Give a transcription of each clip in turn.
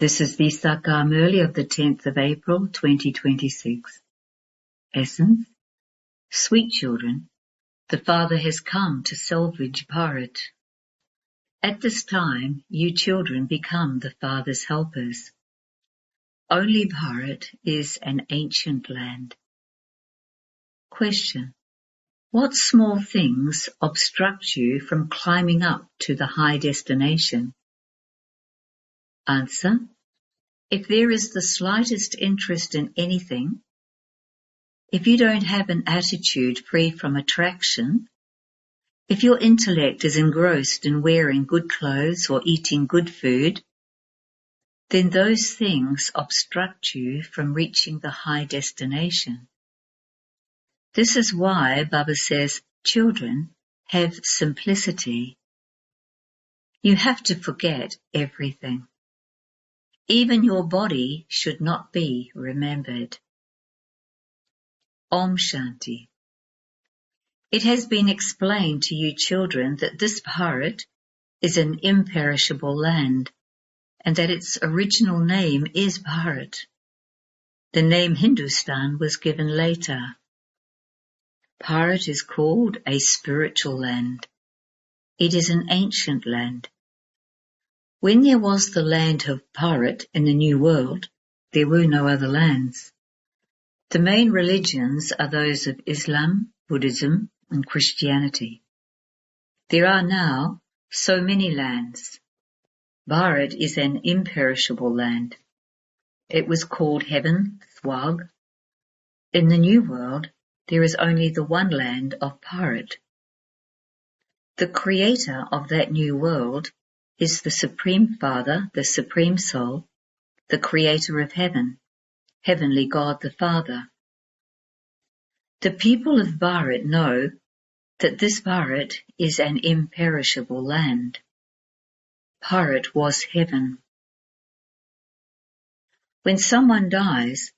This is the Sakar Murli of the 10th of April, 2026. Essence: Sweet children, the Father has come to salvage Bharat. At this time, you children become the Father's helpers. Only Bharat is an ancient land. Question: what small things obstruct you from climbing up to the high destination? Answer: if there is the slightest interest in anything, if you don't have an attitude free from attraction, if your intellect is engrossed in wearing good clothes or eating good food, then those things obstruct you from reaching the high destination. This is why Baba says, children, have simplicity. You have to forget everything. Even your body should not be remembered. Om Shanti. It has been explained to you children that this Bharat is an imperishable land, and that its original name is Bharat. The name Hindustan was given later. Bharat is called a spiritual land. It is an ancient land. When there was the land of Bharat in the New World, there were no other lands. The main religions are those of Islam, Buddhism, and Christianity. There are now so many lands. Bharat is an imperishable land. It was called heaven, Swag. In the New World, there is only the one land of Bharat. The creator of that new world is the Supreme Father, the Supreme Soul, the creator of heaven, Heavenly God the Father. The people of Bharat know that this Bharat is an imperishable land. Bharat was heaven. When someone dies,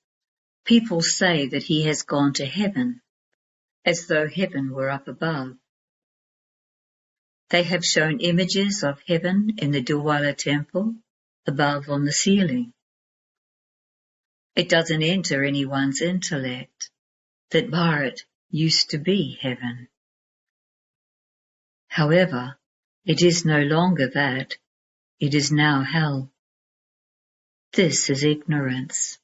people say that he has gone to heaven, as though heaven were up above. They have shown images of heaven in the Dilwala temple, above on the ceiling. It doesn't enter anyone's intellect that Bharat used to be heaven. However, it is no longer that, it is now hell. This is ignorance.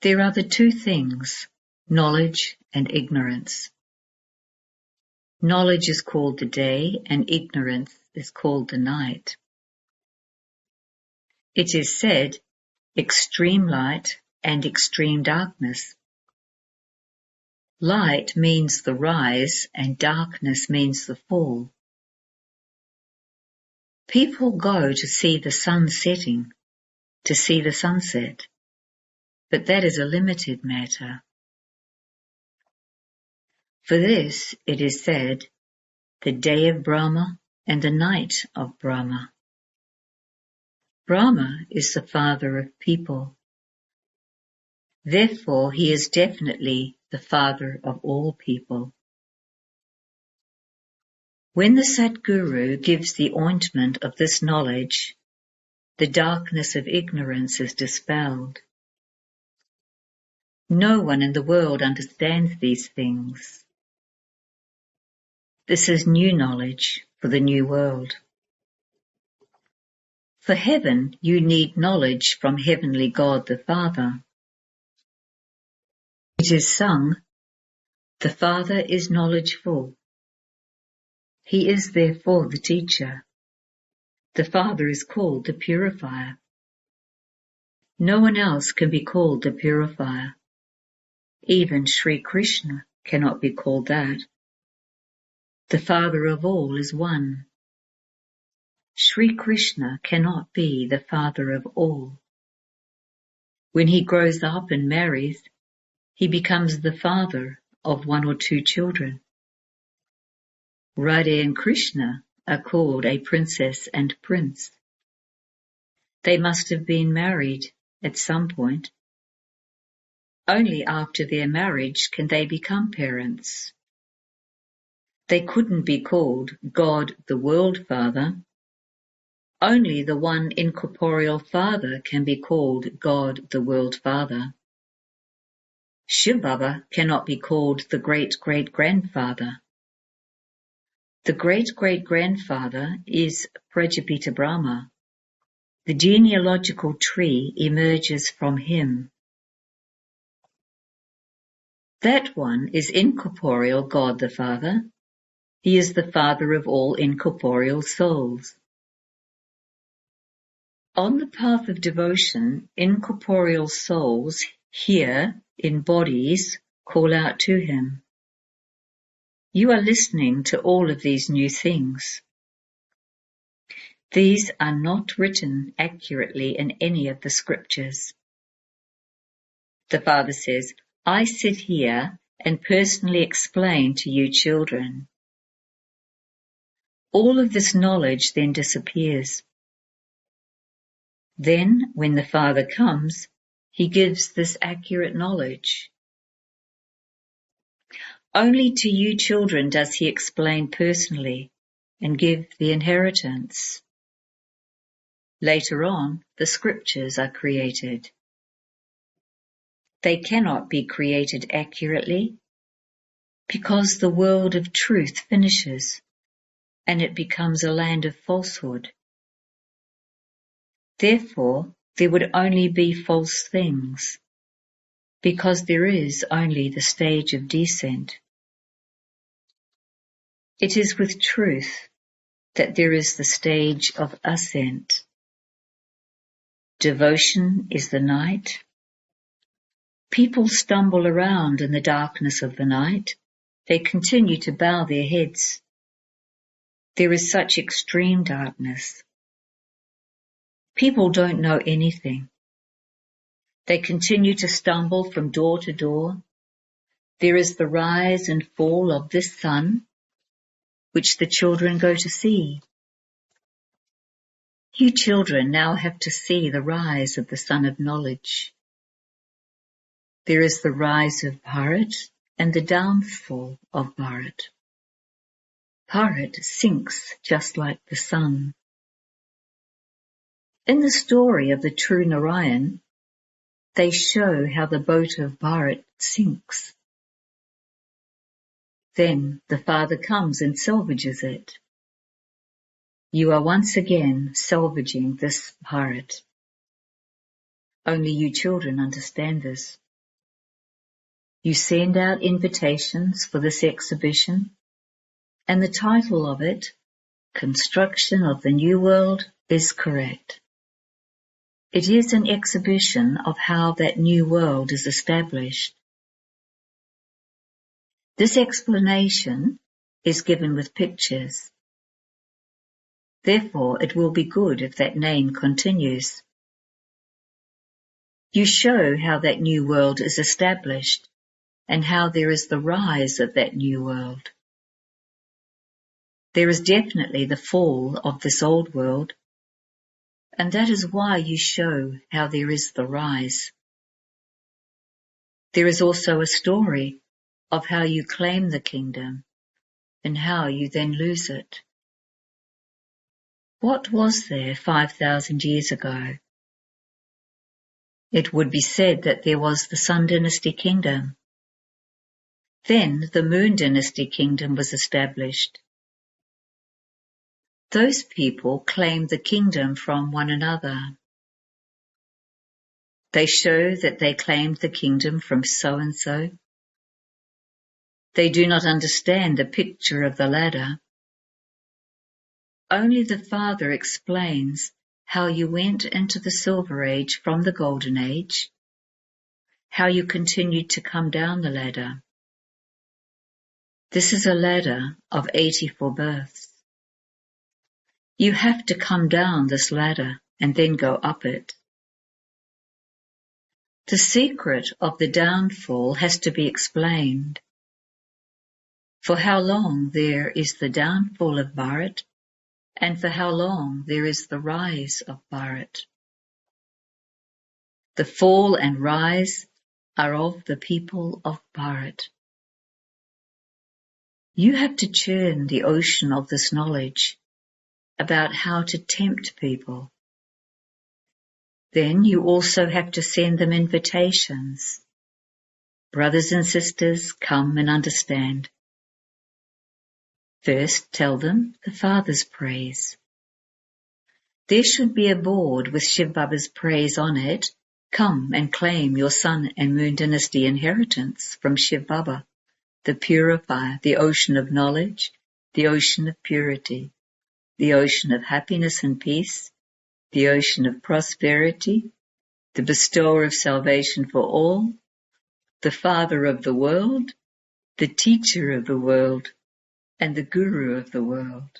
There are the two things, knowledge and ignorance. Knowledge is called the day and ignorance is called the night. It is said, extreme light and extreme darkness. Light means the rise and darkness means the fall. People go to see the sun setting, to see the sunset, but that is a limited matter. For this it is said, the day of Brahma and the night of Brahma. Brahma is the father of people. Therefore he is definitely the father of all people. When the Satguru gives the ointment of this knowledge, the darkness of ignorance is dispelled. No one in the world understands these things. This is new knowledge for the new world. For heaven, you need knowledge from Heavenly God the Father. It is sung, the Father is knowledgeful. He is therefore the teacher. The Father is called the purifier. No one else can be called the purifier. Even Sri Krishna cannot be called that. The Father of all is one. Sri Krishna cannot be the father of all. When he grows up and marries, he becomes the father of one or two children. Radha and Krishna are called a princess and prince. They must have been married at some point. Only after their marriage can they become parents. They couldn't be called God the World Father. Only the one incorporeal Father can be called God the World Father. Shiv Baba cannot be called the great-great-grandfather. The great-great-grandfather is Prajapita Brahma. The genealogical tree emerges from him. That one is incorporeal God the Father. He is the Father of all incorporeal souls. On the path of devotion, incorporeal souls here in bodies call out to him. You are listening to all of these new things. These are not written accurately in any of the scriptures. The Father says, I sit here and personally explain to you children. All of this knowledge then disappears. Then, when the Father comes, he gives this accurate knowledge. Only to you children does he explain personally and give the inheritance. Later on, the scriptures are created. They cannot be created accurately because the world of truth finishes and it becomes a land of falsehood. Therefore, there would only be false things because there is only the stage of descent. It is with truth that there is the stage of ascent. Devotion is the night. People stumble around in the darkness of the night. They continue to bow their heads. There is such extreme darkness. People don't know anything. They continue to stumble from door to door. There is the rise and fall of this sun, which the children go to see. You children now have to see the rise of the sun of knowledge. There is the rise of Bharat and the downfall of Bharat. Bharat sinks just like the sun. In the story of the true Narayan, they show how the boat of Bharat sinks. Then the Father comes and salvages it. You are once again salvaging this Bharat. Only you children understand this. You send out invitations for this exhibition, and the title of it, Construction of the New World, is correct. It is an exhibition of how that new world is established. This explanation is given with pictures. Therefore, it will be good if that name continues. You show how that new world is established and how there is the rise of that new world. There is definitely the fall of this old world, and that is why you show how there is the rise. There is also a story of how you claim the kingdom and how you then lose it. What was there 5,000 years ago? It would be said that there was the Sun Dynasty Kingdom. Then the Moon Dynasty Kingdom was established. Those people claimed the kingdom from one another. They show that they claimed the kingdom from so-and-so. They do not understand the picture of the ladder. Only the Father explains how you went into the Silver Age from the Golden Age, how you continued to come down the ladder. This is a ladder of 84 births. You have to come down this ladder and then go up it. The secret of the downfall has to be explained. For how long there is the downfall of Bharat, and for how long there is the rise of Bharat. The fall and rise are of the people of Bharat. You have to churn the ocean of this knowledge about how to tempt people. Then you also have to send them invitations. Brothers and sisters, come and understand. First, tell them the Father's praise. There should be a board with Shiv Baba's praise on it. Come and claim your Sun and Moon Dynasty inheritance from Shiv Baba, the purifier, the ocean of knowledge, the ocean of purity, the ocean of happiness and peace, the ocean of prosperity, the bestower of salvation for all, the Father of the world, the teacher of the world, and the Guru of the world.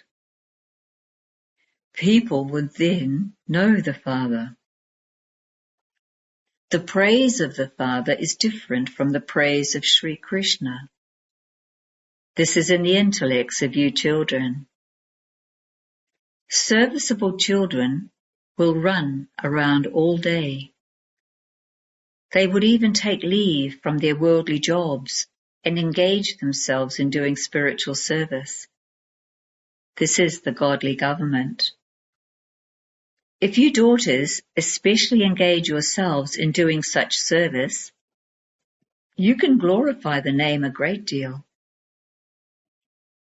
People would then know the Father. The praise of the Father is different from the praise of Sri Krishna. This is in the intellects of you children. Serviceable children will run around all day. They would even take leave from their worldly jobs and engage themselves in doing spiritual service. This is the godly government. If you daughters especially engage yourselves in doing such service, you can glorify the name a great deal.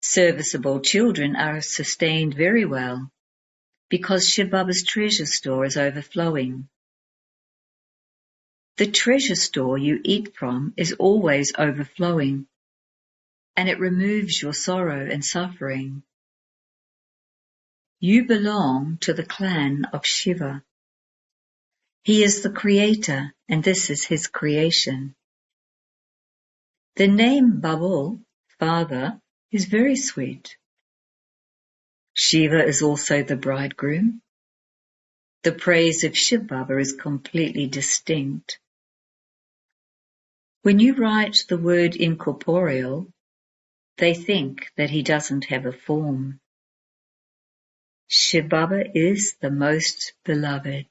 Serviceable children are sustained very well because Shiv Baba's treasure store is overflowing. The treasure store you eat from is always overflowing, and it removes your sorrow and suffering. You belong to the clan of Shiva. He is the creator, and this is his creation. The name Babul, Father, is very sweet. Shiva is also the bridegroom. The praise of Shiv Baba is completely distinct. When you write the word incorporeal, they think that he doesn't have a form. Shiv Baba is the most beloved.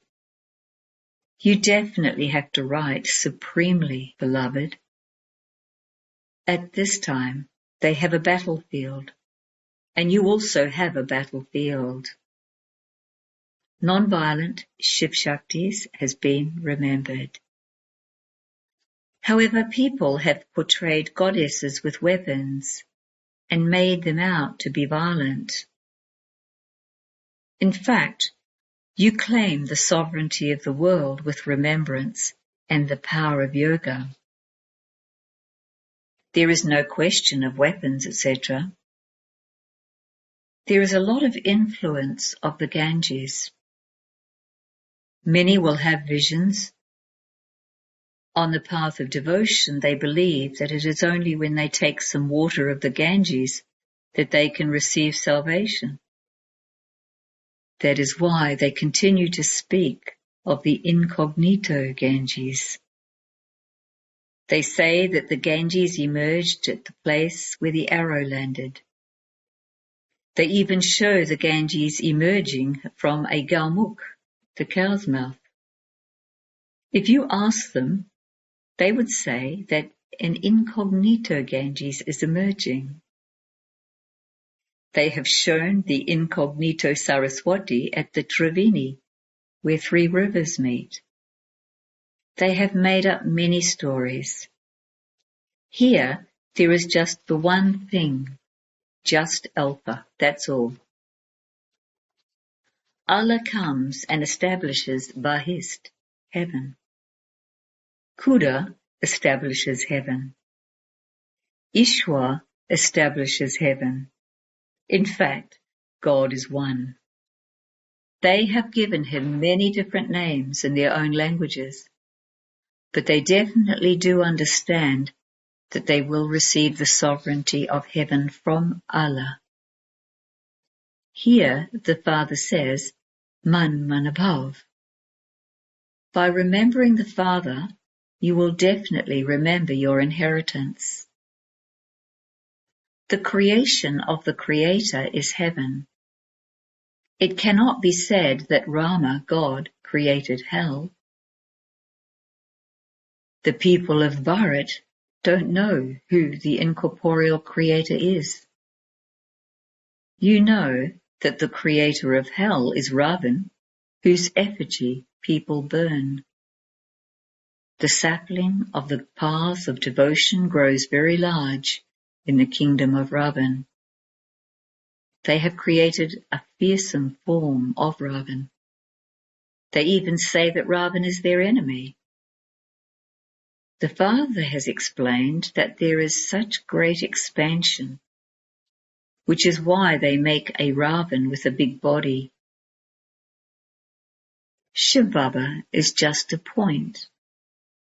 You definitely have to write supremely beloved. At this time, they have a battlefield, and you also have a battlefield. Non-violent Shiv Shaktis has been remembered. However, people have portrayed goddesses with weapons and made them out to be violent. In fact, you claim the sovereignty of the world with remembrance and the power of yoga. There is no question of weapons, etc. There is a lot of influence of the Ganges. Many will have visions. On the path of devotion, they believe that it is only when they take some water of the Ganges that they can receive salvation. That is why they continue to speak of the incognito Ganges. They say that the Ganges emerged at the place where the arrow landed. They even show the Ganges emerging from a Gaumukh, the cow's mouth. If you ask them, they would say that an incognito Ganges is emerging. They have shown the incognito Saraswati at the Triveni, where 3 rivers meet. They have made up many stories. Here, there is just the one thing, just Alpha, that's all. Allah comes and establishes Bahist, heaven. Kuda establishes heaven. Ishwar establishes heaven. In fact, God is one. They have given him many different names in their own languages, but they definitely do understand that they will receive the sovereignty of heaven from Allah. Here the Father says, Man Manabhav. By remembering the Father, you will definitely remember your inheritance. The creation of the Creator is heaven. It cannot be said that Rama, God, created hell. The people of Bharat don't know who the incorporeal Creator is. You know that the creator of hell is Ravan, whose effigy people burn. The sapling of the path of devotion grows very large in the kingdom of Ravan. They have created a fearsome form of Ravan. They even say that Ravan is their enemy. The Father has explained that there is such great expansion, which is why they make a Ravan with a big body. Shiv Baba is just a point,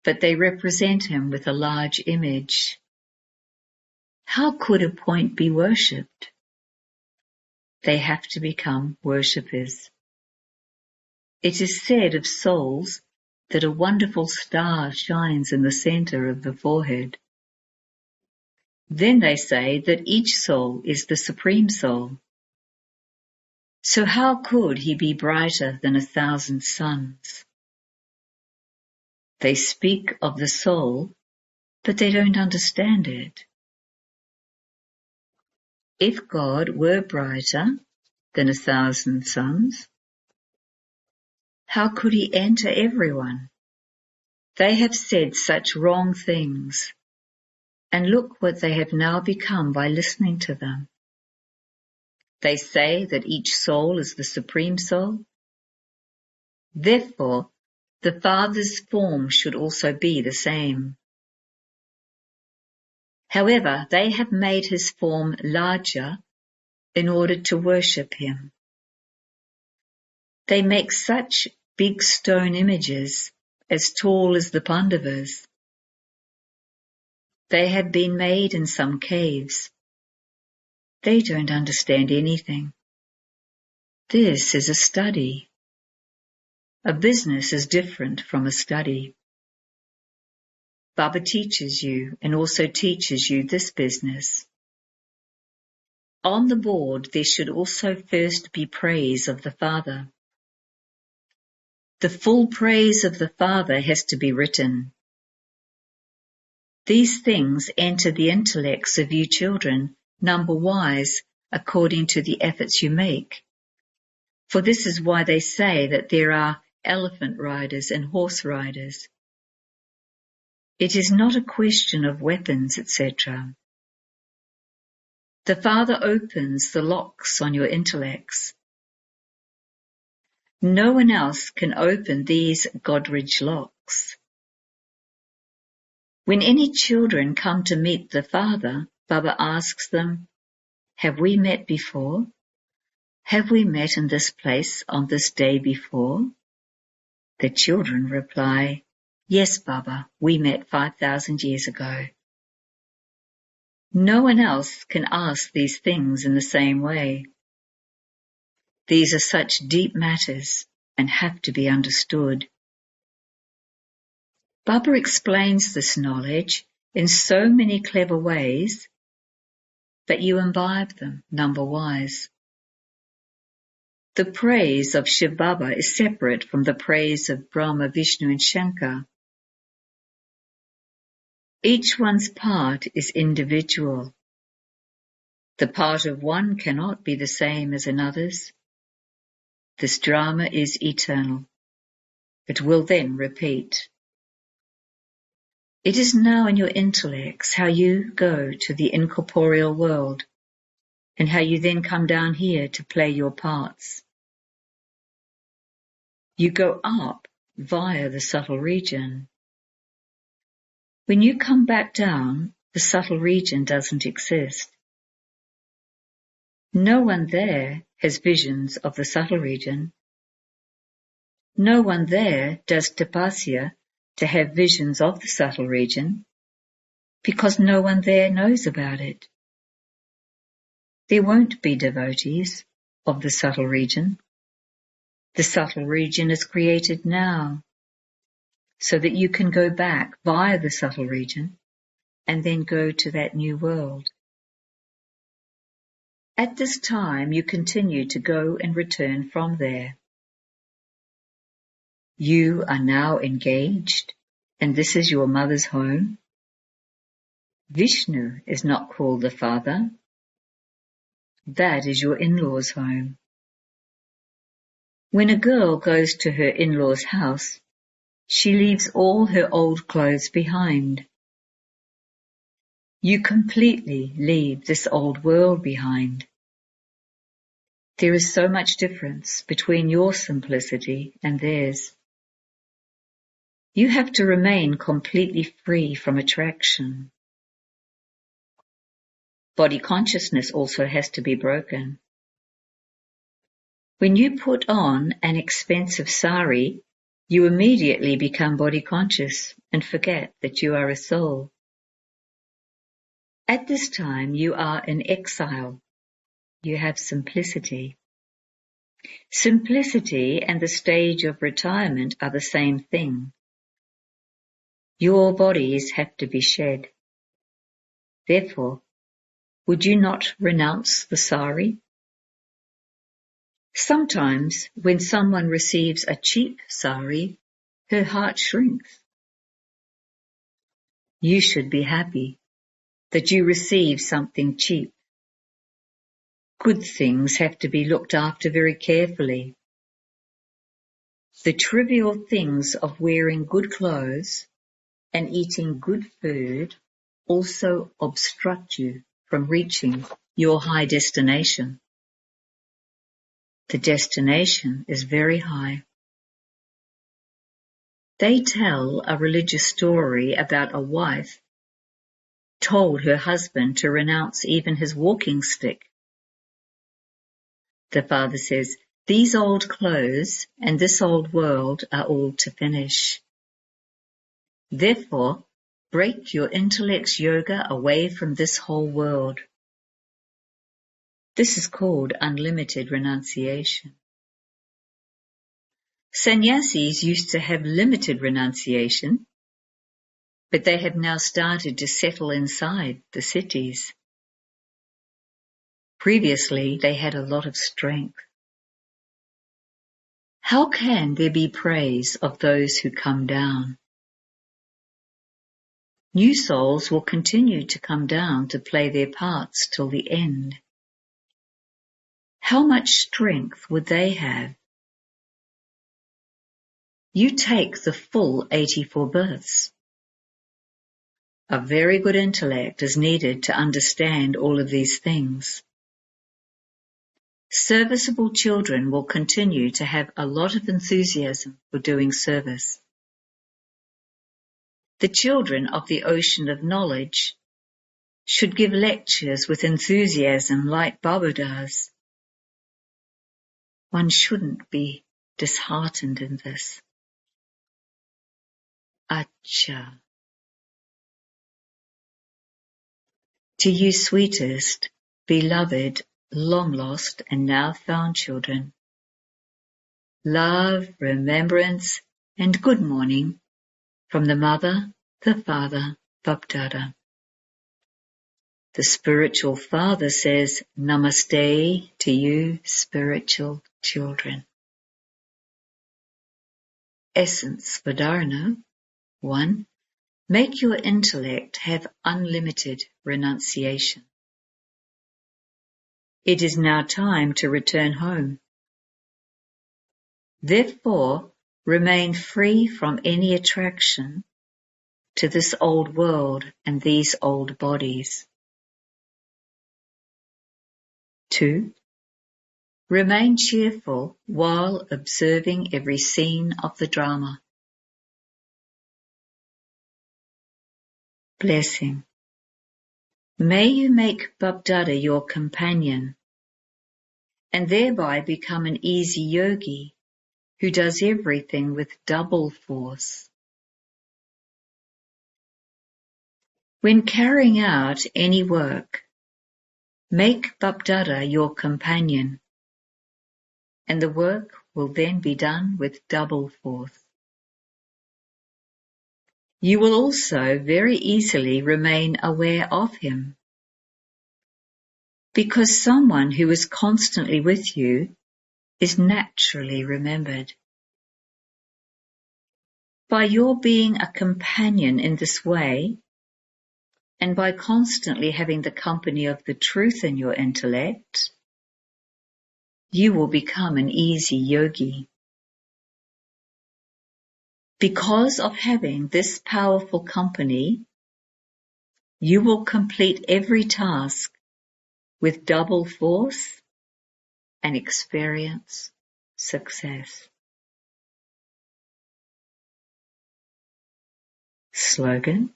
but they represent him with a large image. How could a point be worshipped? They have to become worshippers. It is said of souls that a wonderful star shines in the center of the forehead. Then they say that each soul is the Supreme Soul. So how could he be brighter than 1,000 suns? They speak of the soul, but they don't understand it. If God were brighter than 1,000 suns, how could he enter everyone? They have said such wrong things, and look what they have now become by listening to them. They say that each soul is the Supreme Soul. Therefore, the Father's form should also be the same. However, they have made his form larger in order to worship him. They make such big stone images as tall as the Pandavas. They have been made in some caves. They don't understand anything. This is a study. A business is different from a study. Baba teaches you and also teaches you this business. On the board there should also first be praise of the Father. The full praise of the Father has to be written. These things enter the intellects of you children, number-wise, according to the efforts you make. For this is why they say that there are elephant riders and horse riders. It is not a question of weapons, etc. The Father opens the locks on your intellects. No one else can open these Godridge locks. When any children come to meet the Father, Baba asks them, "Have we met before? Have we met in this place on this day before?" The children reply, "Yes, Baba, we met 5,000 years ago." No one else can ask these things in the same way. These are such deep matters and have to be understood. Baba explains this knowledge in so many clever ways, but you imbibe them number-wise. The praise of Shiv Baba is separate from the praise of Brahma, Vishnu and Shankar. Each one's part is individual. The part of one cannot be the same as another's. This drama is eternal. It will then repeat. It is now in your intellects how you go to the incorporeal world and how you then come down here to play your parts. You go up via the subtle region. When you come back down, the subtle region doesn't exist. No one there has visions of the subtle region. No one there does tapasya to have visions of the subtle region, because no one there knows about it. There won't be devotees of the subtle region. The subtle region is created now, so that you can go back via the subtle region and then go to that new world. At this time you continue to go and return from there. You are now engaged, and this is your mother's home. Vishnu is not called the Father. That is your in-laws' home. When a girl goes to her in-laws' house, she leaves all her old clothes behind. You completely leave this old world behind. There is so much difference between your simplicity and theirs. You have to remain completely free from attraction. Body consciousness also has to be broken. When you put on an expensive sari, you immediately become body conscious and forget that you are a soul. At this time, you are in exile. You have simplicity. Simplicity and the stage of retirement are the same thing. Your bodies have to be shed. Therefore, would you not renounce the sari? Sometimes, when someone receives a cheap sari, her heart shrinks. You should be happy that you receive something cheap. Good things have to be looked after very carefully. The trivial things of wearing good clothes and eating good food also obstruct you from reaching your high destination. The destination is very high. They tell a religious story about a wife told her husband to renounce even his walking stick. The father says, "These old clothes and this old world are all to finish. Therefore, break your intellect's yoga away from this whole world." This is called unlimited renunciation. Sannyasis used to have limited renunciation, but they have now started to settle inside the cities. Previously, they had a lot of strength. How can there be praise of those who come down? New souls will continue to come down to play their parts till the end. How much strength would they have? You take the full 84 births. A very good intellect is needed to understand all of these things. Serviceable children will continue to have a lot of enthusiasm for doing service. The children of the ocean of knowledge should give lectures with enthusiasm like Baba does. One shouldn't be disheartened in this. Acha. To you sweetest, beloved, long lost and now found children, love, remembrance, and good morning from the Mother, the Father, Bapdada. The spiritual father says, Namaste to you, spiritual children. Essence for Dharana. 1. Make your intellect have unlimited renunciation. It is now time to return home. Therefore, remain free from any attraction to this old world and these old bodies. 2. Remain cheerful while observing every scene of the drama. Blessing. May you make Bapdada your companion and thereby become an easy yogi who does everything with double force. When carrying out any work, make Bapdada your companion, and the work will then be done with double force. You will also very easily remain aware of him, because someone who is constantly with you is naturally remembered. By your being a companion in this way, and by constantly having the company of the truth in your intellect, you will become an easy yogi. Because of having this powerful company, you will complete every task with double force and experience success. Slogan: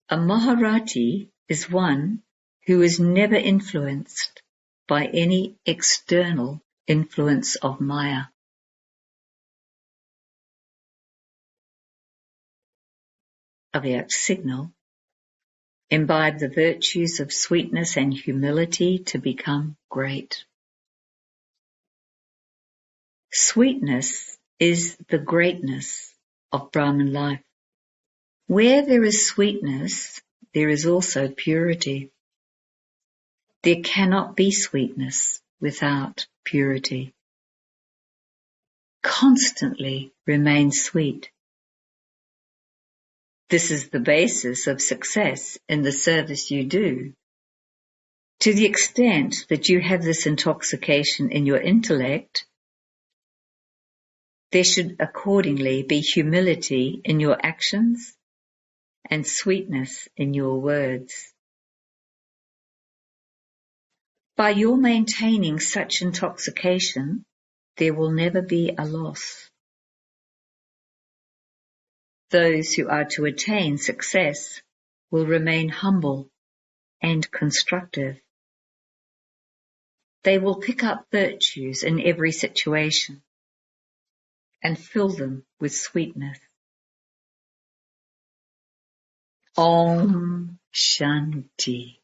a Maharati is one who is never influenced by any external influence of Maya. Avyakt signal: imbibe the virtues of sweetness and humility to become great. Sweetness is the greatness of Brahman life. Where there is sweetness, there is also purity. There cannot be sweetness without purity. Constantly remain sweet. This is the basis of success in the service you do. To the extent that you have this intoxication in your intellect, there should accordingly be humility in your actions and sweetness in your words. By your maintaining such intoxication, there will never be a loss. Those who are to attain success will remain humble and constructive. They will pick up virtues in every situation and fill them with sweetness. Om Shanti.